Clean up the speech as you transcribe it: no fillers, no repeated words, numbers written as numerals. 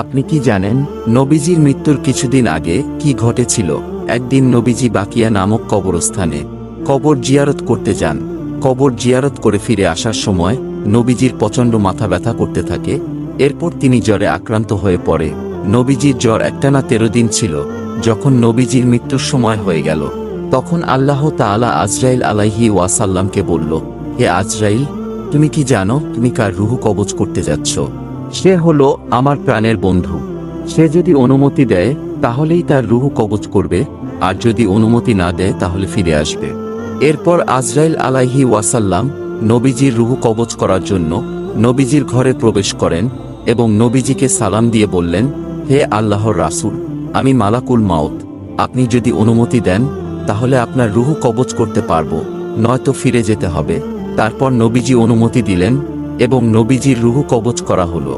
আপনি কি জানেন নবীজির মৃত্যুর কিছুদিন আগে কি ঘটেছিল? একদিন নবীজি বাকিয়া নামক কবরস্থানে কবর জিয়ারত করতে যান। কবর জিয়ারত করে ফিরে আসার সময় নবীজির প্রচণ্ড মাথা ব্যথা করতে থাকে। এরপর তিনি জ্বরে আক্রান্ত হয়ে পড়ে। নবীজির জ্বর একটানা 13 দিন ছিল। যখন নবীজির মৃত্যুর সময় হয়ে গেল, তখন আল্লাহ তাআলা আজরাইল আলাইহি ওয়াসাল্লামকে বলল, হে আজরাইল, তুমি কি জানো তুমি কার রূহ কবজ করতে যাচ্ছ? সে হলো আমার প্রাণের বন্ধু। সে যদি অনুমতি দেয় তাহলেই তার রূহ কবজ করবে, আর যদি অনুমতি না দেয় তাহলে ফিরে আসবে। এরপর আজরাইল আলাইহি ওয়াসাল্লাম নবীজির রূহ কবজ করার জন্য নবীজির ঘরে প্রবেশ করেন এবং নবীজিকে সালাম দিয়ে বললেন, হে আল্লাহর রাসূল, আমি মালাকুল মাউত। আপনি যদি অনুমতি দেন তাহলে আপনার রূহ কবজ করতে পারবো, নয়তো ফিরে যেতে হবে। তারপর নবীজি অনুমতি দিলেন এবং নবীজির রূহ কবজ করা হলো।